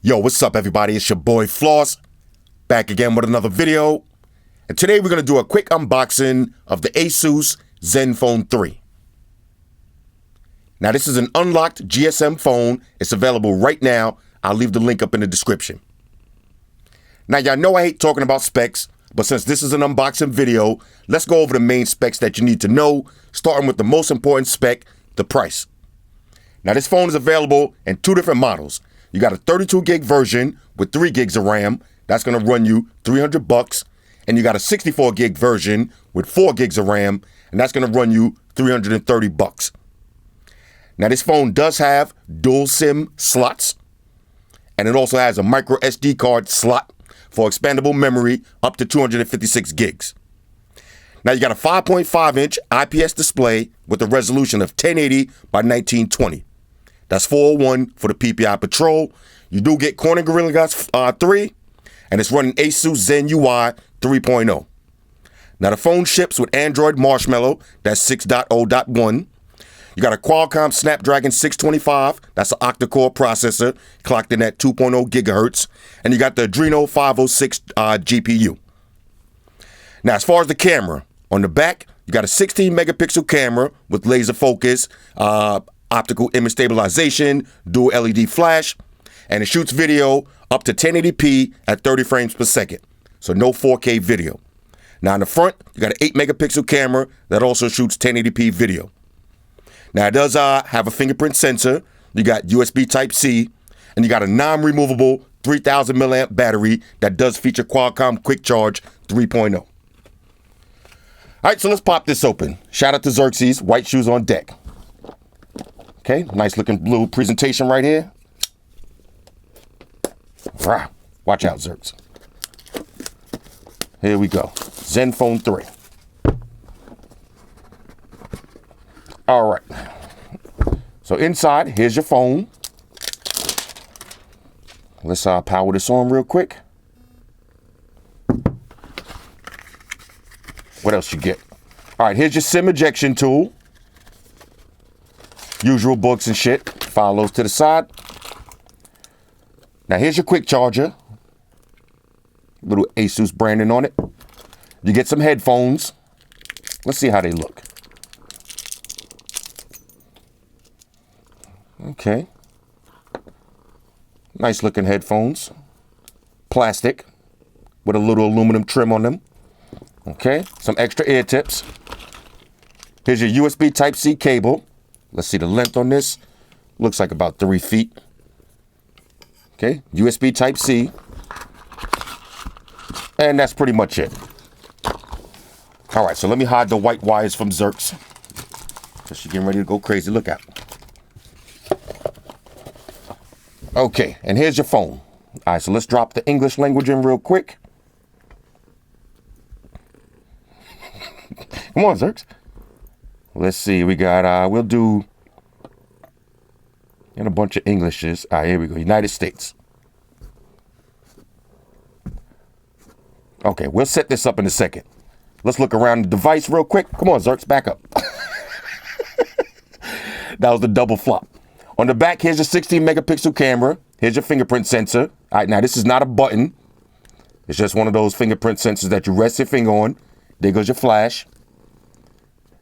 Yo, what's up everybody? It's your boy Floss, back again with another video. And today we're going to do a quick unboxing of the ASUS Zenfone 3. Now this is an unlocked GSM phone. It's available right now. I'll leave the link up in the description. Now y'all know I hate talking about specs, but since this is an unboxing video, let's go over the main specs that you need to know, starting with the most important spec, the price. Now this phone is available in two different models. You got a 32 gig version with 3 gigs of RAM. That's going to run you $300. And you got a 64 gig version with 4 gigs of RAM. And that's going to run you $330. Now this phone does have dual SIM slots. And it also has a micro SD card slot for expandable memory up to 256 gigs. Now you got a 5.5 inch IPS display with a resolution of 1080 by 1920. That's 401 for the PPI Patrol. You do get Corning Gorilla Glass 3, and it's running ASUS Zen UI 3.0. Now the phone ships with Android Marshmallow, that's 6.0.1. You got a Qualcomm Snapdragon 625, that's an octa-core processor, clocked in at 2.0 gigahertz, and you got the Adreno 506 GPU. Now as far as the camera, on the back, you got a 16 megapixel camera with laser focus, optical image stabilization, dual LED flash, and it shoots video up to 1080p at 30 frames per second. So no 4K video. Now in the front, you got an 8 megapixel camera that also shoots 1080p video. Now it does have a fingerprint sensor. You got USB Type-C, and you got a non-removable 3000 milliamp battery that does feature Qualcomm Quick Charge 3.0. All right, so let's pop this open. Shout out to Xerxes, white shoes on deck. Okay, nice looking blue presentation right here. Rah. Watch out, Xerx. Here we go. Zenfone 3. All right. So inside, here's your phone. Let's power this on real quick. What else you get? All right, here's your SIM ejection tool. Usual books and shit. File those to the side. Now here's your quick charger. Little ASUS branding on it. You get some headphones. Let's see how they look. Okay. Nice looking headphones. Plastic with a little aluminum trim on them. Okay. Some extra ear tips. Here's your USB Type-C cable. Let's see the length on this. Looks like about 3 feet. Okay, USB Type-C. And that's pretty much it. All right, so let me hide the white wires from Xerx. Because she's getting ready to go crazy. Look out. Okay, and here's your phone. All right, so let's drop the English language in real quick. Come on, Xerx. Let's see, we got, we'll do, and a bunch of Englishes. All right, here we go, United States. Okay, we'll set this up in a second. Let's look around the device real quick. Come on, Xerx, back up. That was the double flop. On the back, here's your 16 megapixel camera. Here's your fingerprint sensor. All right, now this is not a button. It's just one of those fingerprint sensors that you rest your finger on. There goes your flash.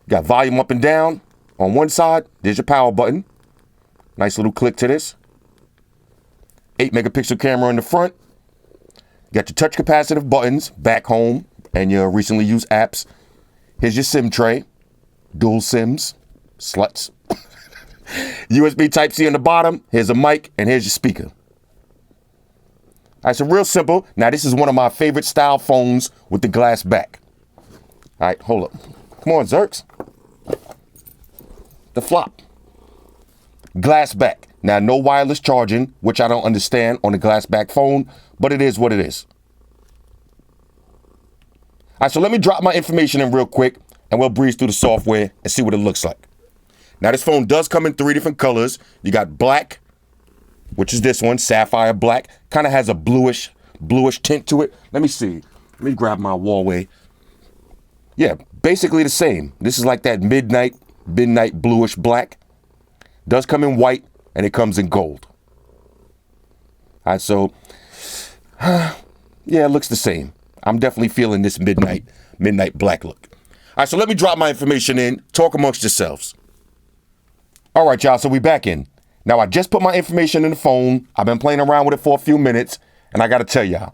Got volume up and down. On one side, there's your power button. Nice little click to this. 8 megapixel camera in the front. Got your touch capacitive buttons, back home, and your recently used apps. Here's your SIM tray. Dual SIMs. Sluts. USB Type-C on the bottom. Here's a mic, and here's your speaker. All right, so real simple. Now, this is one of my favorite style phones with the glass back. All right, hold up. Come on, Xerx. The flop. Glass back. Now, no wireless charging, which I don't understand on a glass back phone, but it is what it is. All right, so let me drop my information in real quick, and we'll breeze through the software and see what it looks like. Now, this phone does come in 3 different colors. You got black, which is this one, sapphire black. Kind of has a bluish tint to it. Let me see. Let me grab my Huawei. Yeah, basically the same. This is like that midnight bluish black. Does come in white, and it comes in gold. All All right, so yeah, it looks the same. I'm definitely feeling this midnight black look. All right, so let me drop my information in. Talk amongst yourselves. All right, y'all, so we back in. Now, I just put my information in the phone. I've been playing around with it for a few minutes, and I got to tell y'all,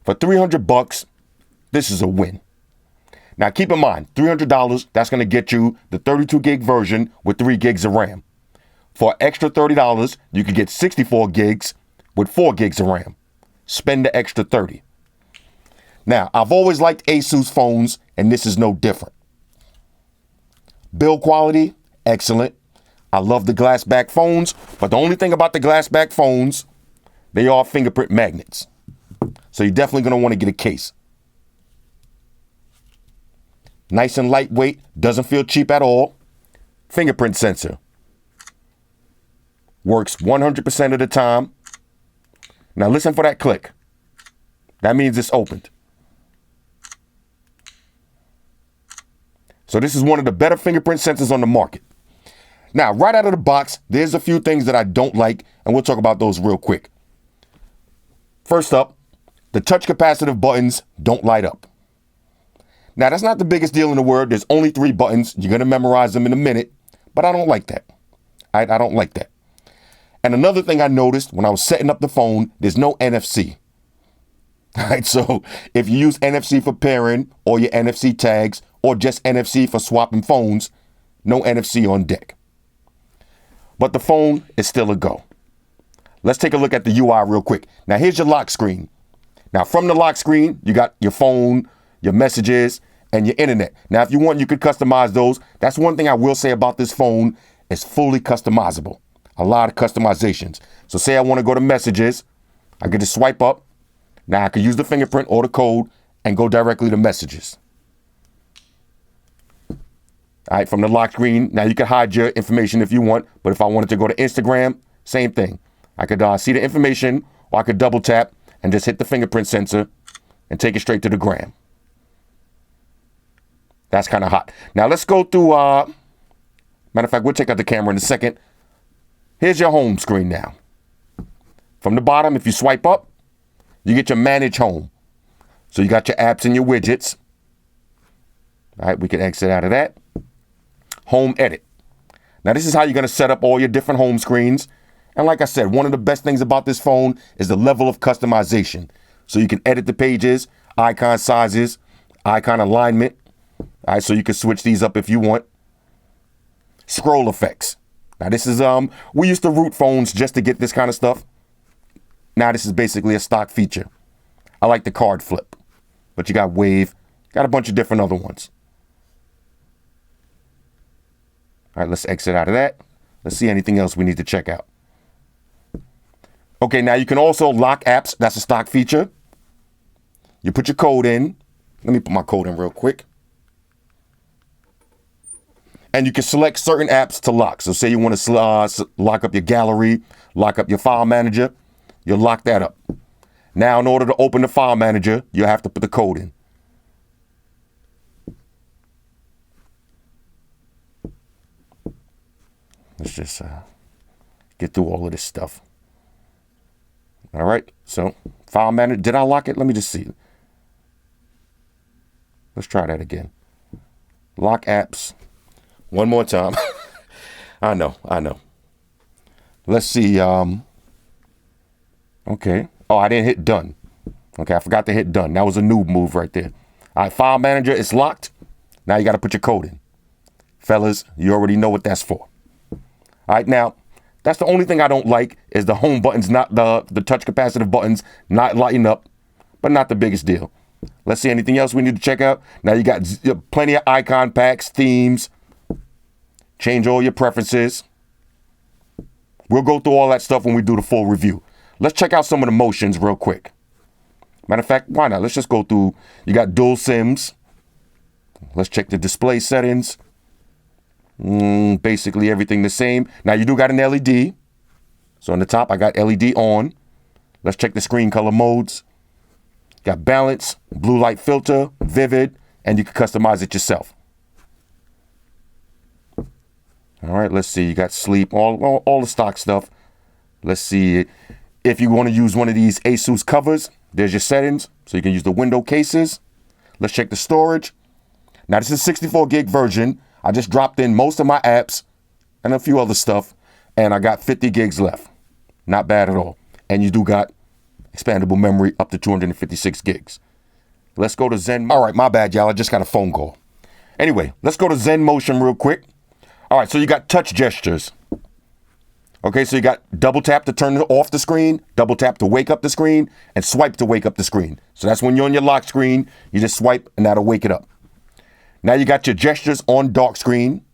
for $300, this is a win. Now, keep in mind, $300, that's going to get you the 32 gig version with 3 gigs of RAM. For extra $30, you can get 64 gigs with 4 gigs of RAM. Spend the extra $30. Now, I've always liked ASUS phones, and this is no different. Build quality, excellent. I love the glass back phones, but the only thing about the glass back phones, they are fingerprint magnets. So you're definitely going to want to get a case. Nice and lightweight, doesn't feel cheap at all. Fingerprint sensor. Works 100% of the time. Now listen for that click. That means it's opened. So this is one of the better fingerprint sensors on the market. Now, right out of the box, there's a few things that I don't like, and we'll talk about those real quick. First up, the touch capacitive buttons don't light up. Now, that's not the biggest deal in the world. There's only 3 buttons. You're going to memorize them in a minute, but I don't like that. I don't like that. And another thing I noticed when I was setting up the phone, there's no NFC. All right, so if you use NFC for pairing or your NFC tags or just NFC for swapping phones, no NFC on deck. But the phone is still a go. Let's take a look at the UI real quick. Now, here's your lock screen. Now, from the lock screen, you got your phone, your messages, and your internet. Now, if you want, you could customize those. That's one thing I will say about this phone. It's fully customizable. A lot of customizations. So say I want to go to messages. I could just swipe up. Now, I could use the fingerprint or the code and go directly to messages. All right, from the lock screen. Now, you can hide your information if you want. But if I wanted to go to Instagram, same thing. I could see the information, or I could double tap and just hit the fingerprint sensor and take it straight to the gram. That's kind of hot. Now, let's go through, matter of fact, we'll check out the camera in a second. Here's your home screen now. From the bottom, if you swipe up, you get your manage home. So you got your apps and your widgets. All right, we can exit out of that. Home edit. Now, this is how you're going to set up all your different home screens. And like I said, one of the best things about this phone is the level of customization. So you can edit the pages, icon sizes, icon alignment. All right, so you can switch these up if you want. Scroll effects. Now, this is, we used to root phones just to get this kind of stuff. Now, this is basically a stock feature. I like the card flip, but you got wave, got a bunch of different other ones. All right, let's exit out of that. Let's see anything else we need to check out. Okay, now you can also lock apps. That's a stock feature. You put your code in. Let me put my code in real quick. And you can select certain apps to lock. So say you want to lock up your gallery, lock up your file manager, you'll lock that up. Now, in order to open the file manager, you have to put the code in. Let's just get through all of this stuff. All right, so file manager, did I lock it? Let me just see. Let's try that again. Lock apps. One more time. I know. Let's see. Okay. Oh, I didn't hit done. Okay, I forgot to hit done. That was a noob move right there. All right, file manager, it's locked. Now you got to put your code in. Fellas, you already know what that's for. All right, now, that's the only thing I don't like is the home buttons, not the touch capacitive buttons, not lighting up, but not the biggest deal. Let's see anything else we need to check out. Now you got plenty of icon packs, themes, change all your preferences. We'll go through all that stuff when we do the full review. Let's check out some of the motions real quick. Matter of fact, why not? Let's just go through. You got dual SIMs. Let's check the display settings. Basically everything the same. Now you do got an LED. So on the top, I got LED on. Let's check the screen color modes. Got balance, blue light filter, vivid, and you can customize it yourself. All right, let's see. You got sleep, all the stock stuff. Let's see. If you want to use one of these ASUS covers, there's your settings. So you can use the window cases. Let's check the storage. Now this is 64 gig version. I just dropped in most of my apps and a few other stuff, and I got 50 gigs left. Not bad at all. And you do got expandable memory up to 256 gigs. Let's go to Zen. All right, my bad, y'all. I just got a phone call. Anyway, let's go to Zen Motion real quick. All right, so you got touch gestures. Okay, so you got double tap to turn off the screen, double tap to wake up the screen, and swipe to wake up the screen. So that's when you're on your lock screen, you just swipe and that'll wake it up. Now you got your gestures on dark screen.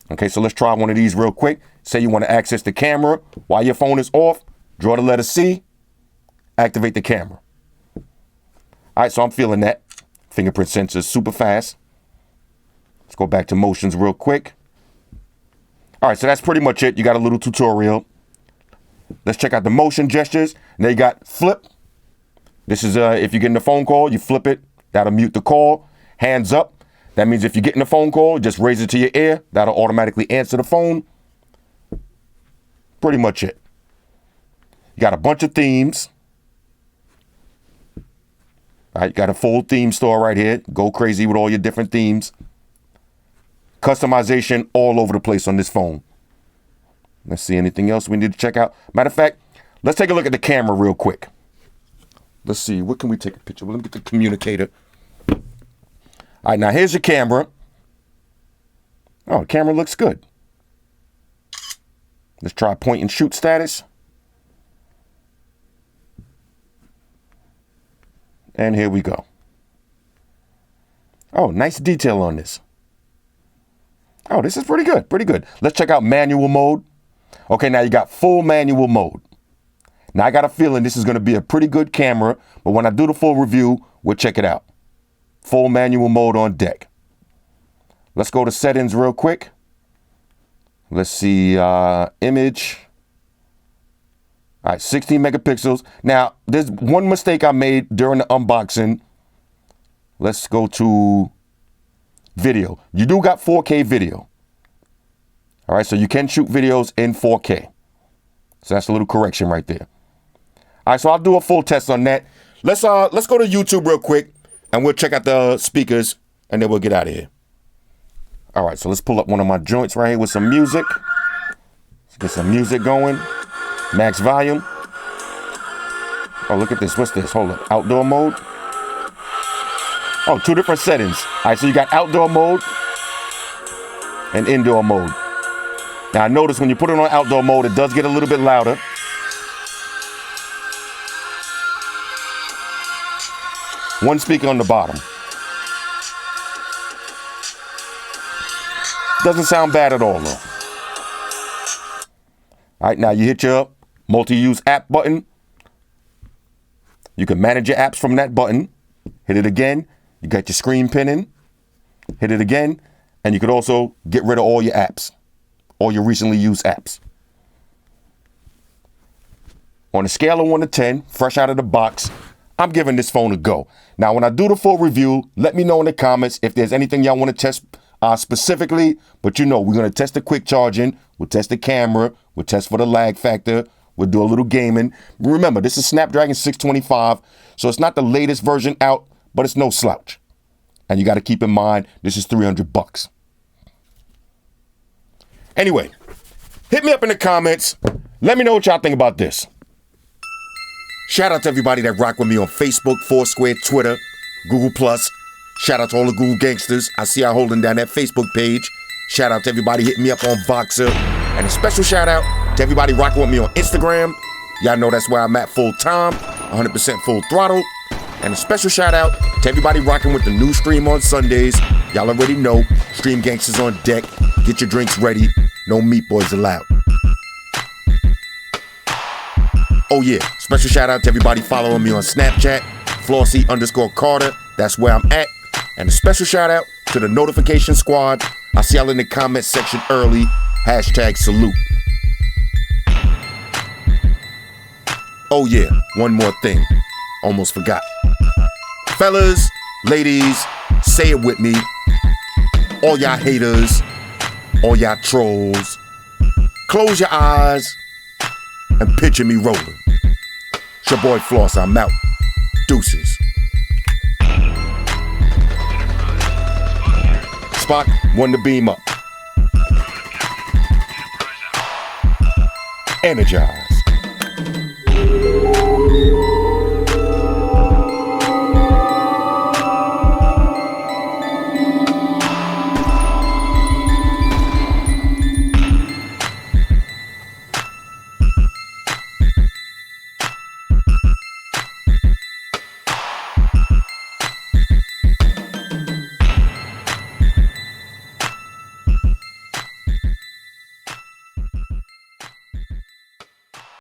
Okay, so let's try one of these real quick. Say you want to access the camera while your phone is off, draw the letter C, activate the camera. All right, so I'm feeling that. Fingerprint sensor is super fast. Let's go back to motions real quick. All right, so that's pretty much it. You got a little tutorial. Let's check out the motion gestures. Now you got flip. This is if you're getting a phone call, you flip it. That'll mute the call. Hands up. That means if you're getting a phone call, just raise it to your ear. That'll automatically answer the phone. Pretty much it. You got a bunch of themes. All right, you got a full theme store right here. Go crazy with all your different themes. Customization all over the place on this phone. Let's see anything else we need to check out. Matter of fact, let's take a look at the camera real quick. Let's see, what can we take a picture? Well, let me get the communicator. All right, now here's your camera. Oh, the camera looks good. Let's try point and shoot status. And here we go. Oh, nice detail on this. Oh, this is pretty good, pretty good. Let's check out manual mode. Okay, now you got full manual mode. Now I got a feeling this is going to be a pretty good camera, but when I do the full review, we'll check it out. Full manual mode on deck. Let's go to settings real quick. Let's see, image. All right, 16 megapixels. Now, there's one mistake I made during the unboxing. Let's go to video. You do got 4K video. All right, so you can shoot videos in 4K. So that's a little correction right there. All right, so I'll do a full test on that. Let's go to YouTube real quick, and we'll check out the speakers, and then we'll get out of here. All right, so let's pull up one of my joints right here with some music. Let's get some music going. Max volume. Oh, look at this. What's this? Hold up. Outdoor mode. Oh, two different settings. All right, so you got outdoor mode and indoor mode. Now, I notice when you put it on outdoor mode, it does get a little bit louder. One speaker on the bottom. Doesn't sound bad at all, though. All right, now you hit your multi-use app button. You can manage your apps from that button. Hit it again. You got your screen pinning. Hit it again. And you could also get rid of all your apps, all your recently used apps. On a scale of 1 to 10, fresh out of the box, I'm giving this phone a go. Now, when I do the full review, let me know in the comments if there's anything y'all want to test specifically. But you know, we're going to test the quick charging. We'll test the camera. We'll test for the lag factor. We'll do a little gaming. Remember, this is Snapdragon 625, so it's not the latest version out, but it's no slouch. And you got to keep in mind, this is $300. Anyway, hit me up in the comments. Let me know what y'all think about this. Shout out to everybody that rock with me on Facebook, Foursquare, Twitter, Google+. Shout out to all the Google gangsters. I see y'all holding down that Facebook page. Shout out to everybody hitting me up on Voxer. And a special shout out to everybody rocking with me on Instagram. Y'all know that's where I'm at full time, 100% full throttle. And a special shout out to everybody rocking with the new stream on Sundays. Y'all already know, Stream Gangsters on deck. Get your drinks ready. No meat boys allowed. Oh yeah, special shout out to everybody following me on Snapchat, Flossy_Carter. That's where I'm at. And a special shout out to the notification squad. I see y'all in the comment section early. #salute. Oh yeah, one more thing. Almost forgot. Fellas, ladies, say it with me. All y'all haters, all y'all trolls, close your eyes and picture me rolling. It's your boy Flossy. I'm out. Deuces. Spock, one to beam up. Energize.